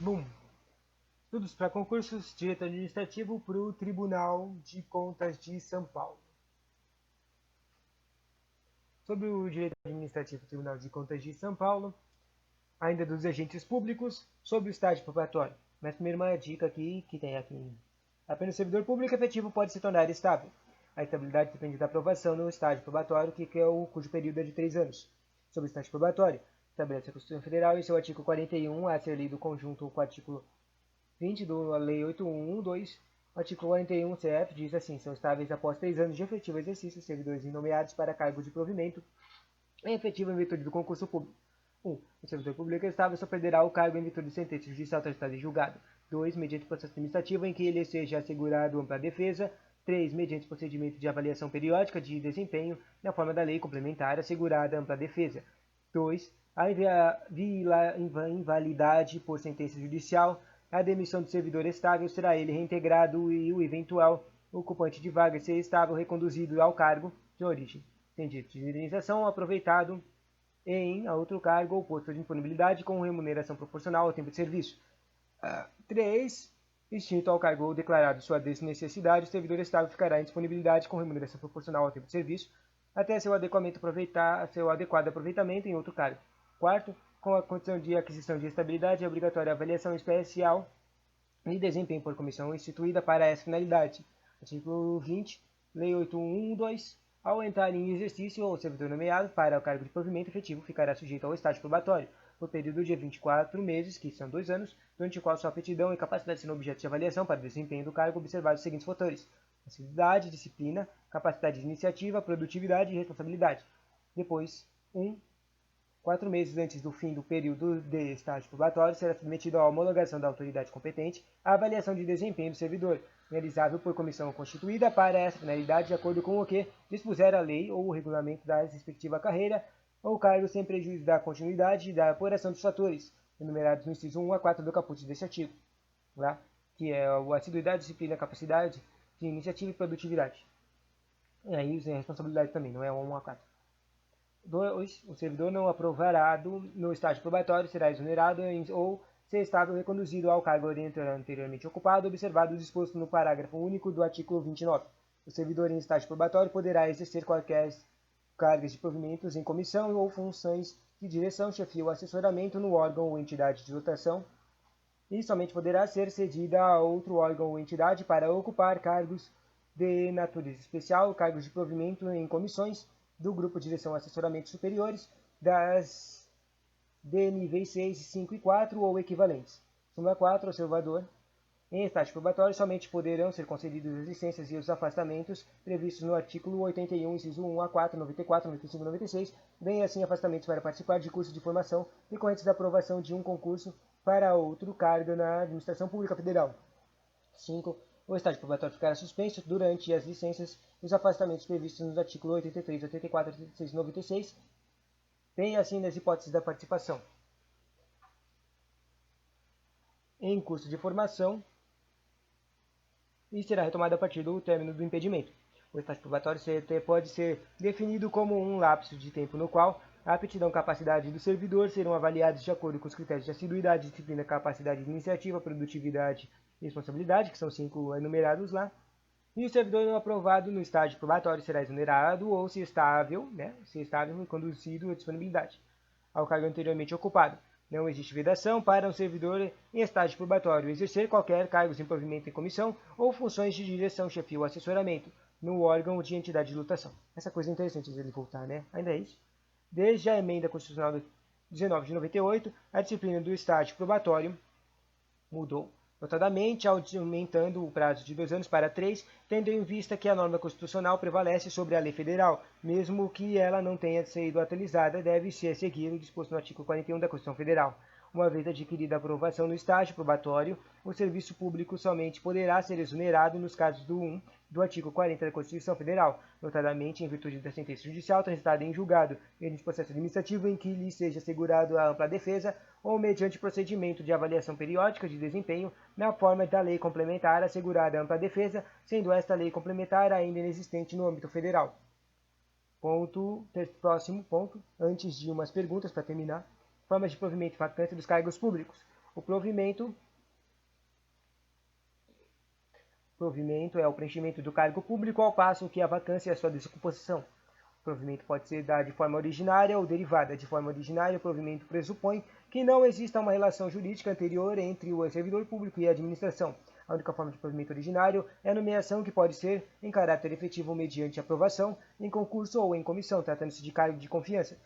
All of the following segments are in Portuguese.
Bom, estudos para concursos, direito administrativo para o Tribunal de Contas de São Paulo. Sobre o direito administrativo do Tribunal de Contas de São Paulo, ainda dos agentes públicos, sobre o estágio probatório. Mas primeiro uma dica aqui que tem aqui. Apenas o servidor público efetivo pode se tornar estável. A estabilidade depende da aprovação no estágio probatório, cujo período é de 3 anos. Sobre o estágio probatório, estabelece a Constituição Federal em seu artigo 41, a ser lido conjunto com o artigo 20 da Lei 8112, o artigo 41 CF diz assim: são estáveis após 3 anos de efetivo exercício servidores nomeados para cargo de provimento em efetivo em virtude do concurso público. 1. O servidor público estável só perderá o cargo em virtude de sentença judicial transitada em julgado. 2. Mediante processo administrativo em que ele seja assegurado ampla defesa. 3. Mediante procedimento de avaliação periódica de desempenho na forma da lei complementar assegurada ampla defesa. 2. A invalidade por sentença judicial. A demissão do servidor estável será ele reintegrado e o eventual ocupante de vaga ser estável reconduzido ao cargo de origem. Sem direito de indenização aproveitado em outro cargo ou posto de disponibilidade com remuneração proporcional ao tempo de serviço. 3. Extinto ao cargo ou declarado sua desnecessidade, o servidor estável ficará em disponibilidade com remuneração proporcional ao tempo de serviço até seu adequado aproveitamento em outro cargo. 4. Com a condição de aquisição de estabilidade, é obrigatória a avaliação especial de desempenho por comissão instituída para essa finalidade. Artigo 20, Lei 8112. Ao entrar em exercício, o servidor nomeado para o cargo de provimento efetivo ficará sujeito ao estágio probatório, por período de 24 meses, que são 2 anos, durante o qual sua aptidão e capacidade serão objeto de avaliação para o desempenho do cargo observados os seguintes fatores: assiduidade, disciplina, capacidade de iniciativa, produtividade e responsabilidade. Depois, 4 meses antes do fim do período de estágio probatório, será submetido à homologação da autoridade competente a avaliação de desempenho do servidor, realizável por comissão constituída para essa finalidade, de acordo com o que dispuser a lei ou o regulamento da respectiva carreira ou cargo, sem prejuízo da continuidade da apuração dos fatores, enumerados no inciso 1 a 4 do caput deste artigo, que é a assiduidade, disciplina, capacidade de iniciativa e produtividade. E aí, responsabilidade também, não é 1 a 4. 2. O servidor não aprovado no estágio probatório será exonerado ou, se estável, reconduzido ao cargo anteriormente ocupado, observado o disposto no parágrafo único do artigo 29. O servidor em estágio probatório poderá exercer qualquer cargas de provimentos em comissão ou funções de direção, chefia ou assessoramento no órgão ou entidade de lotação e somente poderá ser cedida a outro órgão ou entidade para ocupar cargos de natureza especial, cargos de provimento em comissões do Grupo de Direção e Assessoramento Superiores, de níveis 6, 5 e 4 ou equivalentes. Súmula 4. Observador. Em estágio probatório, somente poderão ser concedidas as licenças e os afastamentos previstos no artigo 81, inciso 1 a 4, 94, 95 e 96, bem assim afastamentos para participar de cursos de formação decorrentes da aprovação de um concurso para outro cargo na Administração Pública Federal. 5. O estágio probatório ficará suspenso durante as licenças e os afastamentos previstos nos artigos 83, 84, 86 e 96, bem assim nas hipóteses da participação em curso de formação e será retomado a partir do término do impedimento. O estágio probatório pode ser definido como um lapso de tempo no qual a aptidão e capacidade do servidor serão avaliados de acordo com os critérios de assiduidade, disciplina, capacidade de iniciativa, produtividade e responsabilidade, que são 5 enumerados lá. E o servidor não aprovado no estágio probatório será exonerado ou, se estável, conduzido à disponibilidade ao cargo anteriormente ocupado. Não existe vedação para um servidor em estágio probatório exercer qualquer cargo de provimento em comissão ou funções de direção, chefia ou assessoramento no órgão de entidade de lotação. Essa coisa é interessante ele voltar, né? Ainda é isso. Desde a emenda constitucional 19 de 98, a disciplina do estágio probatório mudou, notadamente aumentando o prazo de 2 anos para 3, tendo em vista que a norma constitucional prevalece sobre a lei federal, mesmo que ela não tenha sido atualizada, deve-se seguir o disposto no artigo 41 da Constituição Federal. Uma vez adquirida a aprovação no estágio probatório, o serviço público somente poderá ser exonerado nos casos do 1 do artigo 40 da Constituição Federal, notadamente em virtude da sentença judicial transitada em julgado, mediante processo administrativo em que lhe seja assegurado a ampla defesa, ou mediante procedimento de avaliação periódica de desempenho na forma da lei complementar assegurada a ampla defesa, sendo esta lei complementar ainda inexistente no âmbito federal. Próximo ponto, antes de umas perguntas para terminar. Formas de provimento vacante dos cargos públicos. O provimento é o preenchimento do cargo público, ao passo que a vacância é a sua descomposição. O provimento pode ser dado de forma originária ou derivada. De forma originária, o provimento pressupõe que não exista uma relação jurídica anterior entre o servidor público e a administração. A única forma de provimento originário é a nomeação, que pode ser em caráter efetivo mediante aprovação, em concurso ou em comissão, tratando-se de cargo de confiança.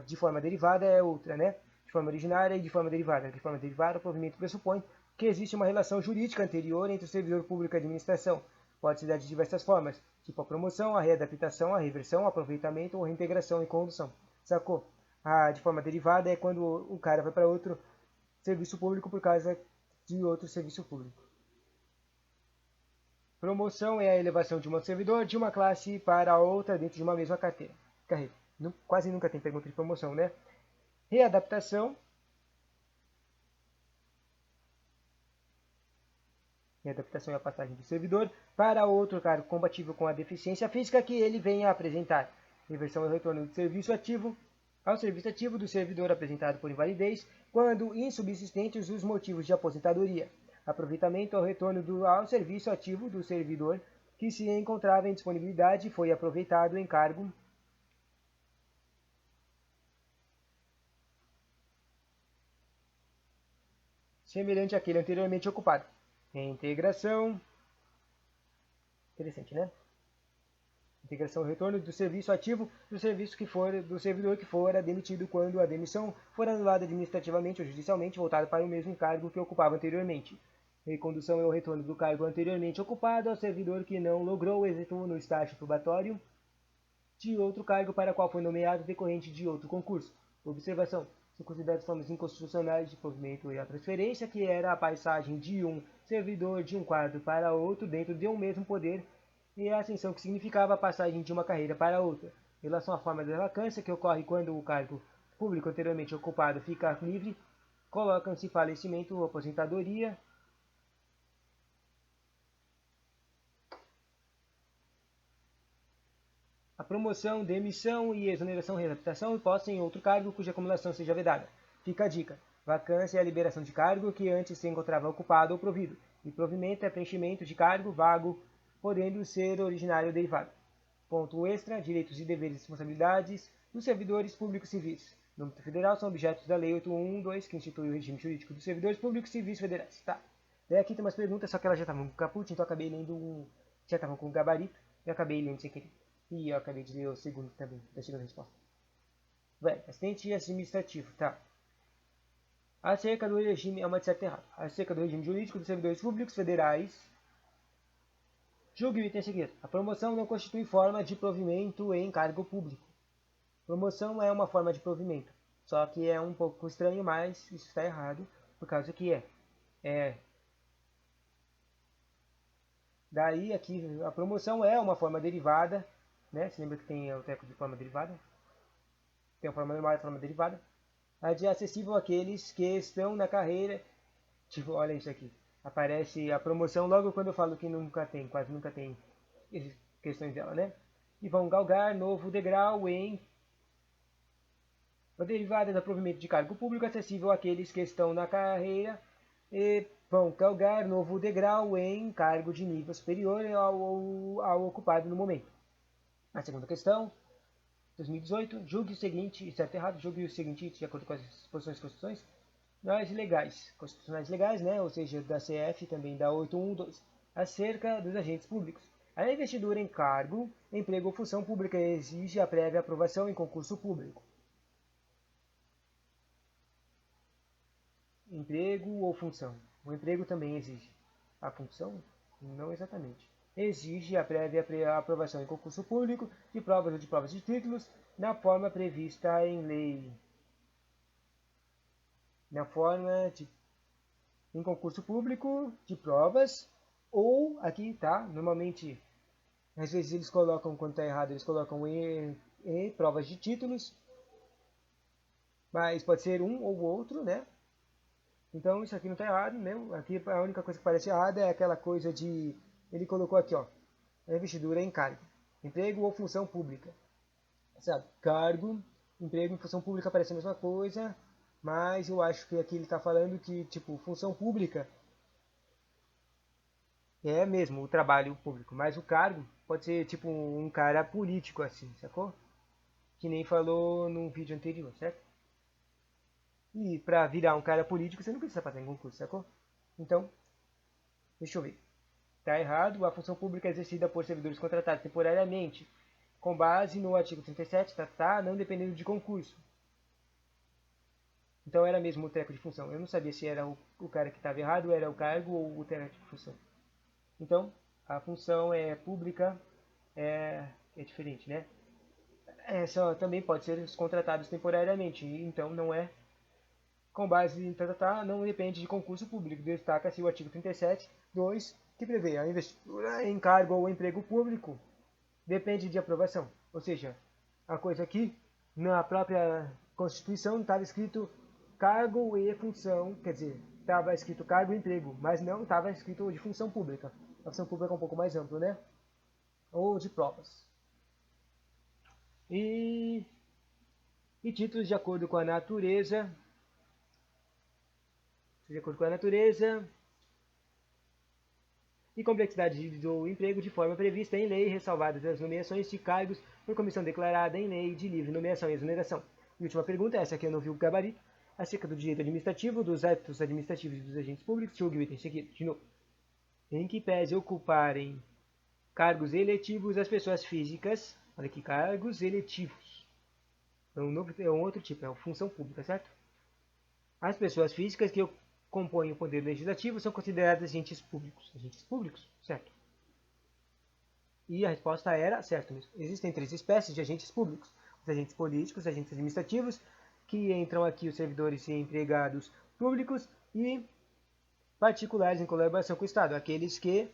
De forma derivada é outra, né? De forma originária e de forma derivada. De forma derivada, o provimento pressupõe que existe uma relação jurídica anterior entre o servidor público e a administração. Pode se dar de diversas formas, tipo a promoção, a readaptação, a reversão, o aproveitamento ou reintegração e condução. Sacou? A de forma derivada é quando o cara vai para outro serviço público por causa de outro serviço público. Promoção é a elevação de um servidor de uma classe para outra dentro de uma mesma carreira. Quase nunca tem pergunta de promoção, né? Readaptação. Readaptação é a passagem do servidor para outro cargo compatível com a deficiência física que ele venha a apresentar. Reversão é o retorno do serviço ativo ao serviço ativo do servidor apresentado por invalidez, quando insubsistentes os motivos de aposentadoria. Aproveitamento é o retorno ao serviço ativo do servidor que se encontrava em disponibilidade e foi aproveitado em cargo semelhante àquele anteriormente ocupado. Reintegração. Interessante, né? Integração, retorno do serviço ativo do servidor que fora demitido quando a demissão for anulada administrativamente ou judicialmente, voltado para o mesmo cargo que ocupava anteriormente. Recondução é o retorno do cargo anteriormente ocupado ao servidor que não logrou êxito no estágio probatório de outro cargo para qual foi nomeado decorrente de outro concurso. Observação: são consideradas formas inconstitucionais de provimento e a transferência, que era a passagem de um servidor de um quadro para outro dentro de um mesmo poder, e a ascensão, que significava a passagem de uma carreira para outra. Em relação à forma da vacância, que ocorre quando o cargo público anteriormente ocupado fica livre, colocam-se falecimento ou aposentadoria. A promoção, demissão e exoneração, readaptação e posse em outro cargo cuja acumulação seja vedada. Fica a dica: vacância é a liberação de cargo que antes se encontrava ocupado ou provido, e provimento é preenchimento de cargo vago, podendo ser originário ou derivado. Ponto extra: direitos e deveres e responsabilidades dos servidores públicos civis. No âmbito federal, são objetos da Lei 8.1.2, que institui o regime jurídico dos servidores públicos civis federais. Tá. Daí aqui tem umas perguntas, só que elas já estavam com caput, então eu acabei lendo já estavam com gabarito, e eu acabei lendo sem querer. E eu acabei de ler o segundo também, da segunda resposta. Assistente administrativo, tá. Acerca do regime, é uma de certa errada. Acerca do regime jurídico dos servidores públicos federais, julgue o item a seguir. A promoção não constitui forma de provimento em cargo público. Promoção é uma forma de provimento, só que é um pouco estranho, mas isso está errado, por causa que Daí aqui a promoção é uma forma derivada, né? Você lembra que tem o teco de forma derivada? Tem a forma normal e a forma derivada. A de acessível àqueles que estão na carreira. Tipo, olha isso aqui. Aparece a promoção logo quando eu falo que nunca tem, quase nunca tem questões dela, né? E vão galgar novo degrau em... A derivada da provimento de cargo público acessível àqueles que estão na carreira e vão galgar novo degrau em cargo de nível superior ao ocupado no momento. A segunda questão, 2018, julgue o seguinte, certo ou errado, julgue o seguinte de acordo com as disposições constitucionais legais, né, ou seja, da CF, também da 8.1.2, acerca dos agentes públicos. A investidura em cargo, emprego ou função pública exige a prévia aprovação em concurso público. Emprego ou função? O emprego também exige. A função? Não exatamente. Exige a prévia aprovação em concurso público de provas ou de provas de títulos na forma prevista em lei. Em concurso público de provas, ou aqui tá, normalmente, às vezes eles colocam, quando está errado, eles colocam em provas de títulos, mas pode ser um ou outro, né? Então isso aqui não está errado, né? Aqui a única coisa que parece errada é aquela coisa de... Ele colocou aqui, ó, investidura em cargo, emprego ou função pública. Sabe? Cargo, emprego e função pública parece a mesma coisa. Mas eu acho que aqui ele está falando que, tipo, função pública é mesmo o trabalho público, mas o cargo pode ser, tipo, um cara político, assim, sacou? Que nem falou num vídeo anterior, certo? E para virar um cara político, você não precisa passar em concurso, sacou? Então, deixa eu ver. Tá errado. A função pública é exercida por servidores contratados temporariamente, com base no artigo 37, não dependendo de concurso. Então era mesmo o treco de função. Eu não sabia se era o cara que estava errado, era o cargo ou o treco de função. Então, a função é pública, é diferente, né? Essa também pode ser os contratados temporariamente, então não é com base em não depende de concurso público. Destaca-se o artigo 37, 2, que prevê a investidura em cargo ou emprego público depende de aprovação. Ou seja, a coisa aqui, na própria Constituição, estava escrito cargo e função, quer dizer, estava escrito cargo e emprego, mas não estava escrito de função pública. A função pública é um pouco mais amplo, né? Ou de provas. E, e títulos de acordo com a natureza. De acordo com a natureza e complexidade do emprego de forma prevista em lei, ressalvadas as nomeações de cargos por comissão declarada em lei de livre nomeação e exoneração. E última pergunta, essa aqui eu não vi o gabarito, acerca do direito administrativo, dos atos administrativos e dos agentes públicos, julgue o item seguinte, de novo. Em que pese ocuparem cargos eletivos as pessoas físicas, olha aqui, cargos eletivos, é um outro tipo, é uma função pública, certo? As pessoas físicas que compõem o poder legislativo são consideradas agentes públicos. Agentes públicos, certo? E a resposta era certo mesmo. Existem três espécies de agentes públicos: os agentes políticos, os agentes administrativos, que entram aqui os servidores e empregados públicos, e particulares em colaboração com o Estado, aqueles que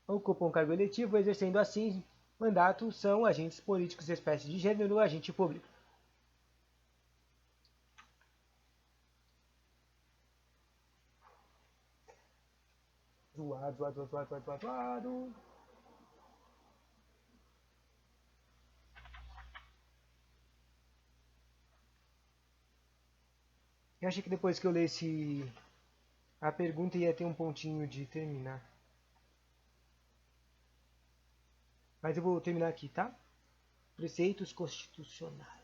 ocupam cargo eletivo, exercendo assim mandato, são agentes políticos, espécie de gênero, agente público. Zoado. Eu achei que depois que eu lesse a pergunta ia ter um pontinho de terminar. Mas eu vou terminar aqui, tá? Preceitos constitucionais.